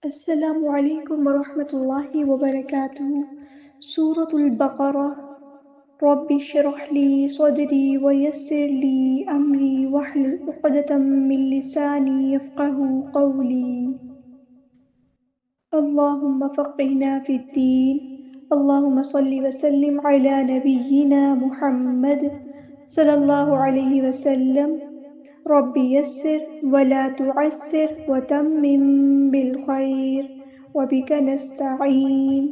السلام علیکم ورحمۃ اللہ وبرکاتہ۔ سورۃ البقرہ۔ رب اشرح لی صدری ویسر لی امری واحلل عقدۃ من لسانی یفقہوا قولی۔ اللہم فقہنا فی الدین۔ اللہم صل وسلم علی نبینا محمد صلی اللہ علیہ وسلم۔ رب یسر ولا تعسر وتمم بالخیر وبک نستعین۔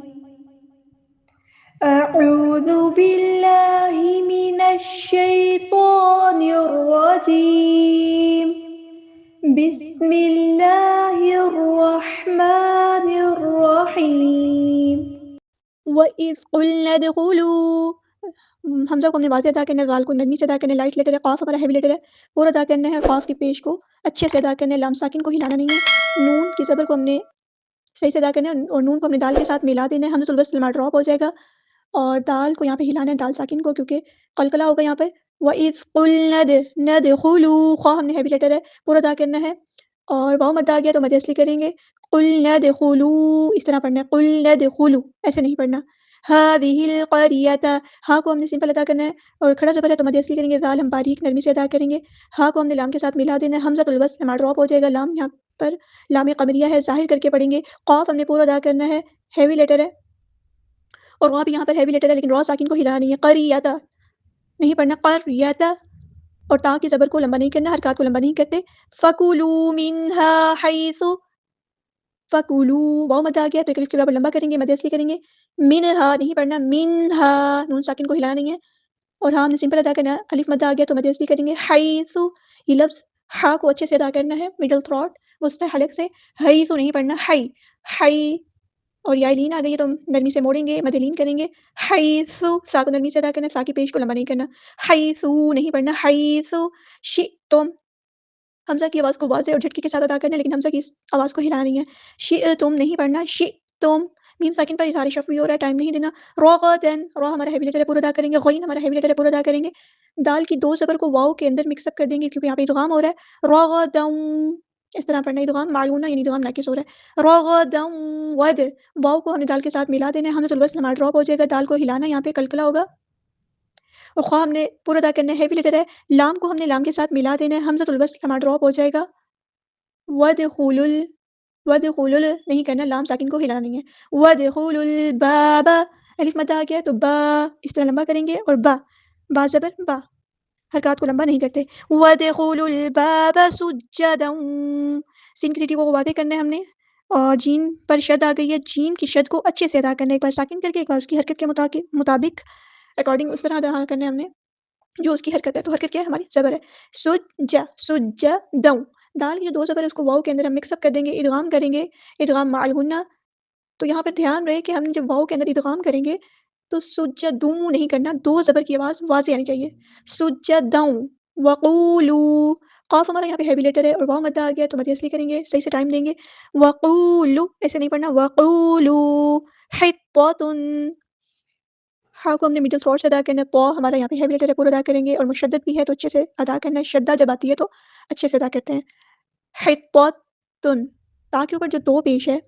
اعوذ باللہ من الشیطان الرجیم۔ بسم اللہ الرحمن الرحیم۔ وَإِذْ قُلْنَا ادْخُلُوا، حمزہ کو ہم نے واضح ادا کرنا ہے، ذال کو نرمی سے ادا کرنا ہے، لائٹ لیٹر ہے، قاف ہمارا ہیوی لیٹر ہے، پورا ادا کرنا ہے، قاف کی پیش کو اچھے سے ادا کرنا ہے، لام ساکن کو ہلانا نہیں ہے، نون کی زبر کو ہم نے صحیح سے ادا کرنا ہے اور نون کو ہم نے دال کے ساتھ ملا دینا ہے، حمزۃ الوصل ہمارا ڈراپ ہو جائے گا اور دال کو یہاں پہ ہلانا ہے، دال ساکن کو، کیونکہ قلقلہ ہوگا یہاں پہ۔ وَإِذْ قُلْنَا نَدْخُلُوا، خواہ ہم نے ہیوی لیٹر ہے، پورا ادا کرنا ہے اور واؤ مد آ گیا تو مد اصلی کریں گے، قُلْنَا ادْخُلُوا، اس طرح پڑھنا ہے، قُلْنَا ادْخُلُوا، ایسے نہیں پڑھنا۔ هَذِهِ الْقَرْيَةَ، ہاں کو ہم نے سمپل ادا کرنا ہے اور کھڑا زبر ہے تو مد اصلی کریں گے، ذال ہم باریک نرمی سے ادا کریں گے، ہاں کو ہم نے لام کے ساتھ ملا دینا ہے، حمزۃ الوصل ہمارا ڈراپ ہو جائے گا، لام یہاں پر لام قمریہ ہے، ظاہر کر کے پڑھیں گے، قاف ہم نے پورا ادا کرنا ہے، ہیوی لیٹر ہے اور وہاں بھی یہاں پر ہیوی لیٹر ہے لیکن را ساکن کو ہلانا نہیں ہے، قریۃ نہیں پڑھنا، قریۃ، اور تا کی زبر کو لمبا نہیں کرنا، حرکات کو لمبا نہیں کرتے، فَكُلُوا مِنْهَا حَيْثُ، فَكُلُوا، واؤ مد آ گیا تو ایک الف کے برابر لمبا کریں گے، مد اصلی کریں گے، منہا نہیں پڑھنا، منہا، نون ساکن کو ہلانا نہیں ہے اور ہاں ہم نے سمپل ادا کرنا ہے، الف مد آ گیا تو مد اصلی کریں گے، حیث، یہ لفظ ہا کو اچھے سے ادا کرنا ہے، مڈل تھروٹ وسطی حلق سے، حیث نہیں پڑھنا، حی، حی، اور یا لین آ گئی ہے تو ہم نرمی سے موڑیں گے، مد لین کریں گے، حیث، سا کو نرمی سے ادا کرنا ہے، سا کی پیش کو لمبا نہیں کرنا، حیث نہیں پڑھنا، حیث شئتم، حمزہ کی آواز کو واضح اور جھٹکے کے ساتھ ادا کرنا ہے لیکن حمزہ کی اس آواز کو ہلانا نہیں ہے، شئتم نہیں پڑھنا، شئتم، میم ساکن پر اظہار شفوی ہو رہا ہے، ٹائم نہیں دینا، رغدن، را ہمارا ہیوی لیٹر ہے، پورا ادا کریں گے، غین ہمارا ہیوی لیٹر ہے، پورا ادا کریں گے، دال کی دو زبر کو واؤ کے اندر مکس اپ کر دیں گے کیونکہ یہاں پہ ادغام ہو رہا ہے، رغدن، اس طرح پڑھنا ہے، ادغام معلومہ یعنی ادغام ناقص ہو رہا ہے، رغدن ود، واؤ کو ہم نے دال کے ساتھ ملا دینا ہے، حمزۃ الوصل ہمارا ڈراپ ہو جائے گا، دال کو ہلانا یہاں پہ قلقلہ ہوگا اور خواہ ہم نے پورا ادا کرنا ہے، ہیوی لیٹر ہے، لام کو ہم نے لام کے ساتھ ملا دینا ہے، حمزۃ الوصل ہمارا ڈراپ ہو جائے گا، وَدْخُلُوا نہیں کرنا، لام ساکن کو ہلانا نہیں ہے، وَدْخُلُوا الْبَابَ، الف مد آ گیا تو با اس طرح لمبا کریں گے اور با زبر با، حرکات کو لمبا نہیں کرتے، وَدْخُلُوا الْبَابَ سُجَّدًا، سین کی سیٹی کو واضح کرنا ہے ہم نے اور جیم پر شد آ گئی ہے، جیم کی شد کو اچھے سے ادا کرنا ہے، ایک بار ساکن کر کے ایک بار اس کی حرکت کے مطابق اکارڈنگ اس طرح ادا کرنا ہے ہم نے جو اس کی حرکت ہے، تو حرکت کیا ہے ہماری زبر ہے، سجدوں، دال کی جو دو زبر ہے اس کو واؤ کے اندر ہم مکس اپ کر دیں گے، ادغام کریں گے، ادغام مع الغنہ، تو یہاں پہ دھیان رہے کہ ہم جب واؤ کے اندر ادغام کریں گے تو سجدوں نہیں کرنا، دو زبر کی آواز واضح آنی چاہیے، سجدوں، وقولوا، قاف ہمارا یہاں پہ ہیوی لیٹر ہے اور واؤ مد آ گیا تو مد اصلی کریں گے، صحیح سے ٹائم دیں گے، وقولوا، ایسے نہیں پڑھنا، وقولوا حطۃ، ہاں کو ہم نے مڈل تھروٹ سے ادا کرنا ہے، تو ہمارا یہاں پہ ہیوی لیٹر ہے، پورا ادا کریں گے اور مشدد بھی ہے تو اچھے سے ادا کرنا ہے، شدہ جب آتی ہے تو اچھے سے ادا کرتے ہیں، حطۃ، تا کے اوپر جو دو پیش ہے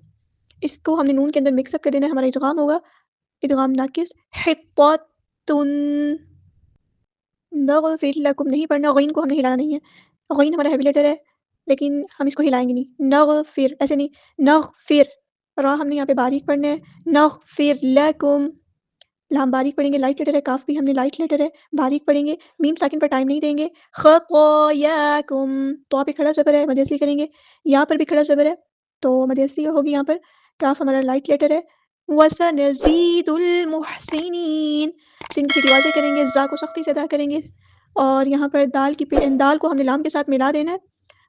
اس کو ہم نے نون کے اندر مکس اپ کر دینا ہے، ہمارا ادغام ہوگا، ادغام ناقص، حطۃ نغفر لکم نہیں پڑھنا، غین کو ہم نے ہلانا نہیں ہے، غین ہمارا ہیوی لیٹر ہے لیکن ہم اس کو ہلائیں گے نہیں، نغفر ایسے نہیں، نغفر، را ہم نے یہاں پہ باریک پڑھنا ہے، نغفر لکم، لام باریک پڑھیں گے، لائٹ لیٹر ہے، کاف بھی ہم نے لائٹ لیٹر ہے، باریک پڑھیں گے، میم ساکن پر ٹائم نہیں دیں گے، خطایاکم، تو آپ پہ کھڑا زبر ہے، مد اصلی کریں گے، یہاں پر بھی کھڑا زبر ہے تو مد اصلی ہوگی یہاں پر، کاف ہمارا لائٹ لیٹر ہے، وَسَنَزِيدُ الْمُحْسِنِينَ، سین کی سیٹی واضح کریں گے، زا کو سختی سے ادا کریں گے اور یہاں پر دال کو ہم نے لام کے ساتھ ملا دینا ہے،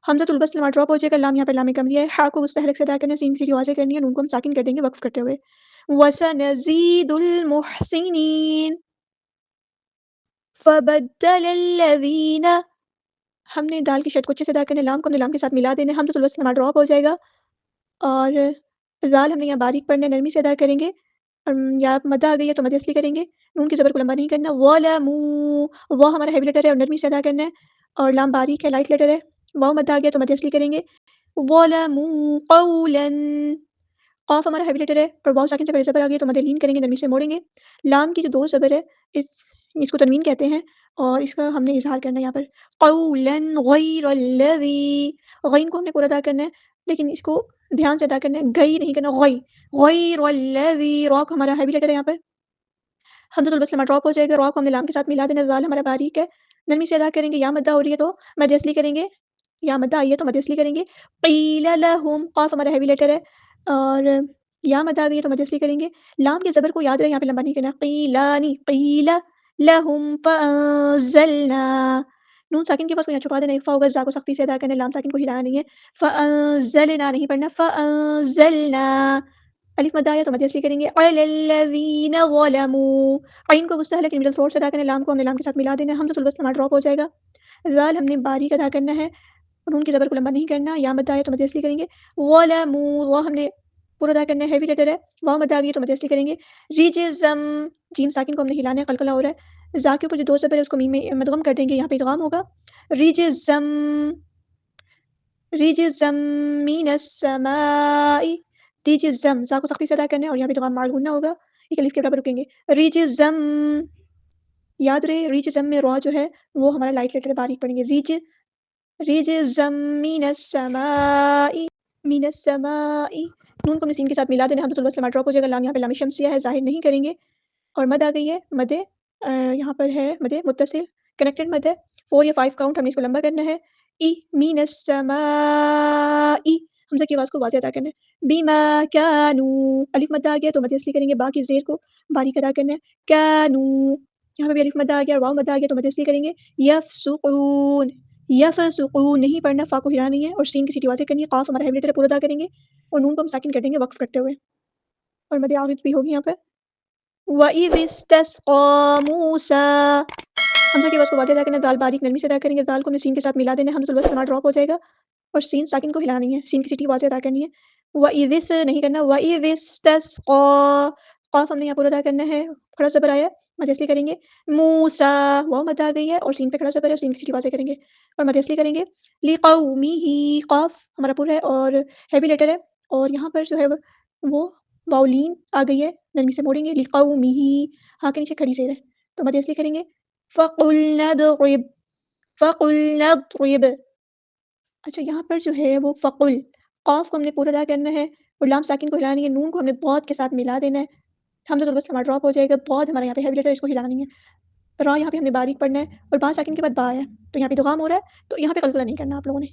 حمزۃ الوصل ہمارا ڈراپ ہو جائے گا، لام یہاں پہ لام قمریہ ہے، ہا کو مستحلق سے ادا کرنا ہے، سین کی سیٹی واضح کرنی ہے، نون کو ہم ساکن کر دیں گے وقف کرتے ہوئے، وَسَنَزِيدُ الْمُحْسِنِينَ، فَبَدَّلَ الَّذِينَ، ہم نے دال کی شد کو اچھے سے ادا کرنا ہے، لام کو ہم نے لام کے ساتھ ملا دینا ہے، حمزۃ الوصل ہمارا ڈراپ ہو جائے گا اور دال ہم نے یہاں باریک پڑھنا ہے، نرمی سے ادا کریں گے، یا مد آ گئی ہے تو مد اصلی کریں گے، نون کی زبر کو لمبا نہیں کرنا، ظَلَمُوا، وہ ہمارا ہیوی لیٹر ہے اور نرمی سے ادا کرنا ہے اور لام باریک ہے، لائٹ لیٹر ہے، واؤ مد آ گیا تو مد اصلی کریں گے، ظَلَمُوا قَوْلًا، قاف ہمارا ہیوی لیٹر ہے اور واو ساکن سے پہلے زبر آ گئی تو مد لین کریں گے، نرمی سے موڑیں گے۔ لام کی جو دو زبر ہے اس اس کو تنوین کہتے ہیں اور اس کا ہم نے اظہار کرنا ہے یہاں پر قولا غیر الذی، غین کو ہم نے پورا ادا کرنا ہے لیکن اس کو دھیان سے ادا کرنا ہے، گئی نہیں کرنا، غی غیر الذی، را کو ہمارا ہیوی لیٹر ہے یہاں پر حمزۃ الوصل ہمارا ڈراپ ہو جائے گا، را کو ہم نے لام کے ساتھ ملا دینا، ذال ہمارا باریک ہے، نرمی سے ادا کریں گے، یا مدہ ہو رہی ہے تو مد اصلی کریں گے، یا مدہ آئی ہے تو مد اصلی کریں گے، قیل لہم، قاف ہمارا ہیوی لیٹر ہے اور یا مد آ گئی ہے تو مد اصلی کریں گے، لام کے زبر کو یاد رہے یہاں پہ لمبا نہیں کرنا، قیلانی قیل لہم فانزلنا، نون ساکن کے پاس کو یہاں چھپا دینا، اخفا ہوگا، زا کو سختی سے ادا کرنا، لام ساکن کو ہلانا نہیں ہے، فانزلنا نہیں پڑھنا، فانزلنا، الف مد آیا تو مد اصلی کریں گے، علی الذین ظلموا، عین کو مستحلق مڈل تھروٹ سے ادا کرنا، لام کو ہم نے لام کے ساتھ ملا دینا، حمزۃ الوصل ہمارا ڈراپ ہو جائے گا، ذال ہم نے باریک ادا کرنا ہے، نون کی زبر کو لمبا نہیں کرنا، یا مد آیا تو مد اصلی کریں گے، ظلموا، وہ ہم نے پورا ادا کرنا ہے، ہیوی لیٹر ہے، واو مد آ گئی تو مد اصلی کریں گے، رجزم، جیم ساکن کو ہم نے ہلانا ہے، قلقلہ ہو رہا ہے، زا کے اوپر جو دو زبر ہے اس کو میم میں مدغم کر دیں گے، یہاں پہ ادغام ہوگا، رجزم رجزم من السماء، رجزم، زا کو سختی سے ادا کرنا ہے اور یہاں پہ ادغام مع الغنہ ہوگا، ایک الف کے برابر رکیں گے، رجزم، یاد رہے رجزم میں را جو ہے وہ ہمارا لائٹ لیٹر باریک پڑیں گے، رجزم من السماء، من السماء، نون کو نسین کے ساتھ ملا دینا، حمزۃ الوصل ہمارا ڈراپ ہو جائے گا، لام یہاں پہ لام شمسیہ ہے، ظاہر نہیں کریں گے، اور مد آ گئی ہے، مد یہاں پر ہے مد متصل کنیکٹڈ مد ہے، 4 یا 5 کاؤنٹ ہم نے اس کو لمبا کرنا ہے، ای من السماء، حمزہ کی آواز کو واضح ادا کرنا ہے، بما کانوا، الف مد آ گیا تو مد اصلی کریں گے، با کی زیر کو باریک ادا کرنا ہے، کانوا، یہاں پہ بھی الف مد آ گیا اور واو مد آ گیا تو مد اصلی کریں گے، یفسقون، یفسقون نہیں پڑھنا، فا کو ہلانا نہیں ہے اور سین کی سیٹی واضح کرنی ہے، قاف ہمارا ہیوی لیٹر پورا ادا کریں گے اور نون کو ہم ساکن کر دیں گے وقف کرتے ہوئے، اور مد عارض بھی ہوگی یہاں پر، وَإِذِ اسْتَسْقَىٰ مُوسَىٰ، حمزہ کی آواز کو واضح ادا کرنا، دال باریک نرمی سے ادا کریں گے، دال کو ہم نے سین کے ساتھ ملا دینا ہے، حمزۃ الوصل ہمارا ڈراپ ہو جائے گا اور سین ساکن کو ہلانی ہے، سین کی سیٹی واضح ادا کرنی ہے، وَإِذِ اس نہیں کرنا، وَإِذِ اسْتَسْقَىٰ، قاف ہم نے یہاں پورا ادا کرنا ہے، کھڑا زبر آیا مد اصلی کریں گے، موسیٰ، واو مد آ گئی ہے اور سین پہ کھڑا زبر ہے اور سین کی سیٹی واضح کریں گے اور مد اصلی کریں گے، لِقَوْمِهِ، قاف ہمارا پورا ہے اور ہیوی لیٹر ہے اور یہاں پر جو ہے وہ واؤلین آ گئی ہے، نرمی سے موڑیں گے، لِقَوْمِهِ، ہاں کے نیچے کھڑی زیر ہے تو مد اصلی کریں گے، فَقُلْنَا اضْرِبْ، فَقُلْنَا اضْرِبْ، اچھا یہاں پر جو ہے وہ فقل، قاف کو ہم نے پورا ادا کرنا ہے اور لام ساکن کو ہلانی ہے، نون کو ہم نے ضاد کے ساتھ ملا دینا ہے، حمزۃ الوصل ہمارا ڈراپ ہو جائے گا، ضاد ہمارا یہاں پہ ہیوی لیٹر اس کو ہلانا نہیں ہے، را یہاں پہ ہم نے باریک پڑھنا ہے اور با ساکن کے بعد با ہے تو یہاں پہ ادغام ہو رہا ہے تو یہاں پہ قلقلہ نہیں کرنا آپ لوگوں نے،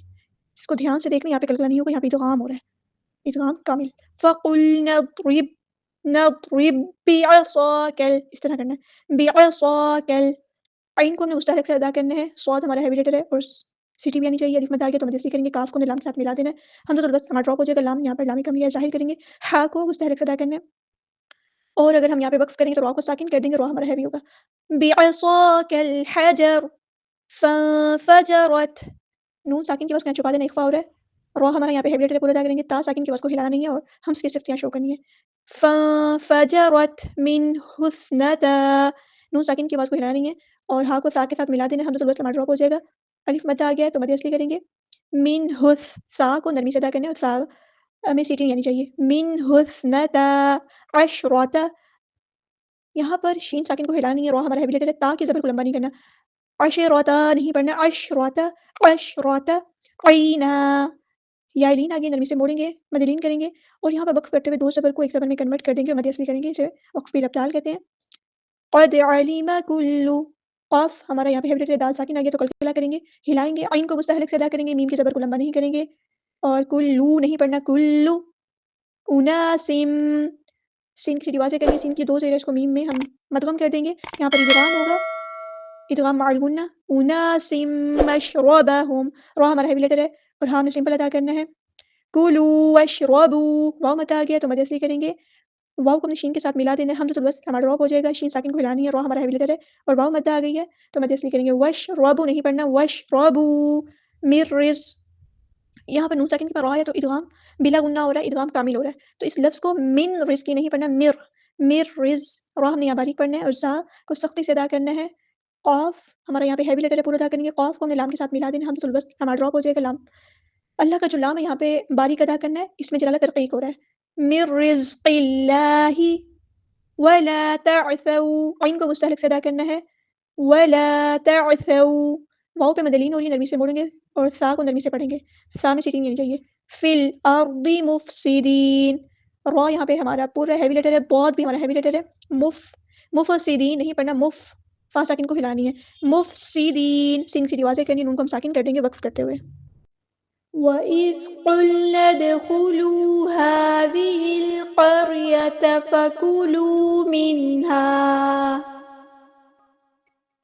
اس کو دھیان سے دیکھنا، یہاں پہ قلقلہ نہیں ہوگا، یہاں پہ ادغام ہو رہا ہے، ادغام کامل، فَقُلْنَا اضْرِبْ نَضْرِبْ بِعَصَاكَ، اس طرح کرنا ہے، بِعَصَاكَ، عین کو ہم نے مستحرک سے ادا کرنا ہے، صاد ہمارا ہیوی لیٹر ہے اور سیٹی بھی آنی چاہیے، الف مد آ گیا تو مد اصلی کریں گے، کاف کو ہم نے لام کے ساتھ ملا دینا ہے، حمزۃ الوصل ہمارا ڈراپ ہو جائے گا، لام یہاں پر لام کمی ہے ظاہر کریں گے، ہا کو مستحرک سے ادا کرنا ہے اور اگر ہم یہاں پہ وقف کریں گے تو را کو ساکن کر دیں گے، را ہمارا ہیوی ہوگا، بِعَصَاكَ الْحَجَرُ فَانفَجَرَتْ، نون ساکن کی آواز کو یہاں چھپا دینا، اخفا ہو رہا ہے، را ہمارا یہاں پہ ہیوی لیٹر پورا ادا کریں گے، تا ساکن کی آواز کو ہلانا نہیں ہے اور ہم کی صرف یہاں شو کرنی ہے، فَانفَجَرَتْ مِنْهُ اثْنَتَا، نون ساکن کی آواز کو ہلانا نہیں ہے اور ہا کو سا کے ساتھ ملا دینا، حمزۃ الوصل ہمارا ڈراپ ہو جائے گا، الف مد آ گیا ہے تو مد اصلی کریں گے، منہ، سا کو نرمی سے ادا کرنا ہے اور سا ہمیں سیٹی نہیں آنی چاہیے، منہ اثنتا عشرۃ، یہاں پر شین ساکن کو ہلانا نہیں ہے، را ہمارا ہیوی لیٹر ہے، تا کی زبر کو لمبا نہیں کرنا، عشرۃ نہیں پڑھنا، عشرۃ، عشرۃ، عینا، یا لین آگے نرمی سے موڑیں گے، مد لین کریں گے اور یہاں پر وقف کرتے ہوئے دو زبر کو ایک زبر میں کنورٹ کر دیں گے اور مد اصلی کریں گے، اسے وقف بالابدال کہتے ہیں، قد علم کل، قاف ہمارا یہاں پہ ہیوی لیٹر، دال ساکن آ گیا تو قلقلہ کریں گے، ہلائیں گے، عین کو مستحلق سے ادا کریں گے، میم کے زبر کو لمبا نہیں کریں گے اور کلو نہیں پڑھنا، کلو، اناسم، سین کی واضح کریں گے، سین کی دو زیر اس کو میم میں ہم مدغم کر دیں گے، یہاں پر ادغام ہوگا، ادغام مع الغنہ، اناسم مشربہم، را ہمارا ہیوی لیٹر ہے اور ہاں ہم نے سمپل ادا کرنا ہے، کلو واشربوا، واو مد آ گیا تو مد اصلی کریں گے، واو کو ہم نے شین کے ساتھ ملا دینا ہے، حمزۃ الوصل ہمارا ڈراپ ہو جائے گا، شین ساکن کو ہلانی ہے، را ہمارا ہیوی لیٹر ہے اور واو مد آ گئی ہے تو مد اصلی کریں گے، واشربوا نہیں پڑھنا، واشربوا من رزق، یہاں پر نون ساکن کے پر را ہے تو ادغام بلا غنہ ہو رہا ہے، ادغام کامل ہو رہا ہے، تو اس لفظ کو من رزق نہیں پڑھنا، مر رزق، را ہم نے یہاں باریک پڑھنا ہے اور زا کو سختی سے ادا کرنا ہے، قاف ہمارا یہاں پہ ہیوی لیٹر ہے پورا ادا کریں گے، قاف کو ہم نے لام کے ساتھ ملا دینا، حمزۃ الوصل ہمارا ڈراپ ہو جائے گا، لام اللہ کا جو لام ہے یہاں پہ باریک ادا کرنا ہے، اس میں جلالہ ترقیق ہو رہا ہے، من رزق اللہ ولا تعثوا، عین کو مستحلق سے ادا کرنا ہے، ولا تعثوا، واؤ پہ مدلین ہو رہی ہے، نرمی سے موڑیں گے اور ثا کو نرمی سے پڑھیں گے، ثا میں سیٹنگ نہیں چاہیے، فی الارض مفسدین، را یہاں پہ ہمارا پورا ہیوی لیٹر ہے، ضاد بھی ہمارا ہیوی لیٹر ہے، مفسدین نہیں پڑھنا، فا ساکن کو ہلانی ہے، مفسدین، سین سیدھی واضح کرنی، نون کو ہم ساکن کر دیں گے وقف کرتے ہوئے۔ وَإِذْ قُلْنَا ادْخُلُوا هَٰذِهِ الْقَرْيَةَ فَكُلُوا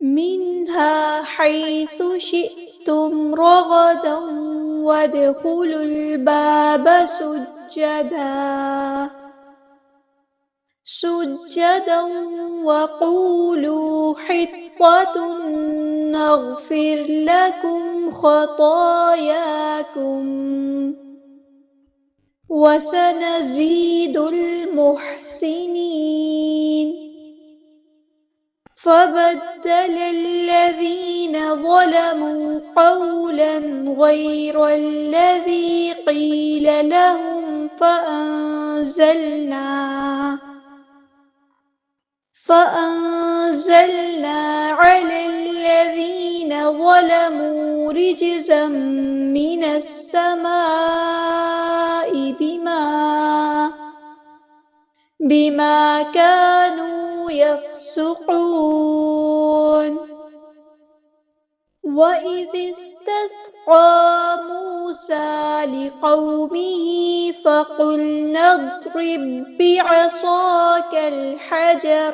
مِنْهَا حَيْثُ شِئْتُمْ رَغَدًا وَادْخُلُوا الْبَابَ سُجَّدًا وَقُولُوا حِطَّةٌ نَغْفِرْ لَكُمْ خَطَايَاكُمْ وَسَنَزِيدُ الْمُحْسِنِينَ فَبَدَّلَ الَّذِينَ ظَلَمُوا قَوْلًا غَيْرَ الَّذِي قِيلَ لَهُمْ فَأَنزَلْنَا عَلَى الَّذِينَ ظَلَمُوا رِجْزًا مِّنَ السَّمَاءِ بِمَا كَانُوا يَفْسُقُونَ وَإِذِ اسْتَسْقَىٰ مُوسَىٰ لِقَوْمِهِ فَقُلْنَا اضْرِب بِّعَصَاكَ الْحَجَرَ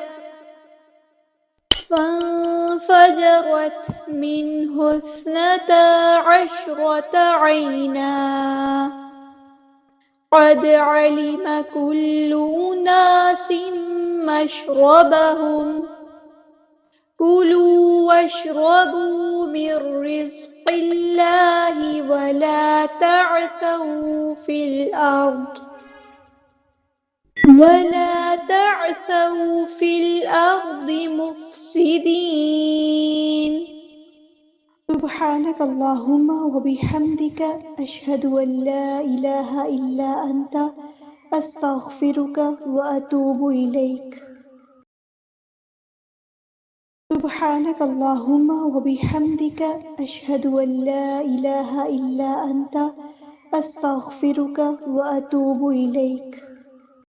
فَانفَجَرَتْ مِنْهُ 12 عَيْنًا قَدْ عَلِمَ كُلُّ أُنَاسٍ مَّشْرَبَهُمْ كُلُوا وَاشْرَبُوا مِن رِّزْقِ اللَّهِ وَلَا تَعْثَوْا فِي الْأَرْضِ مُفْسِدِينَ سبحانك اللهم وبحمدك أشهد أن لا إله إلا أنت أستغفرك وأتوب إليك سبحانك اللهم وبحمدك أشهد أن لا إله إلا أنت أستغفرك وأتوب إليك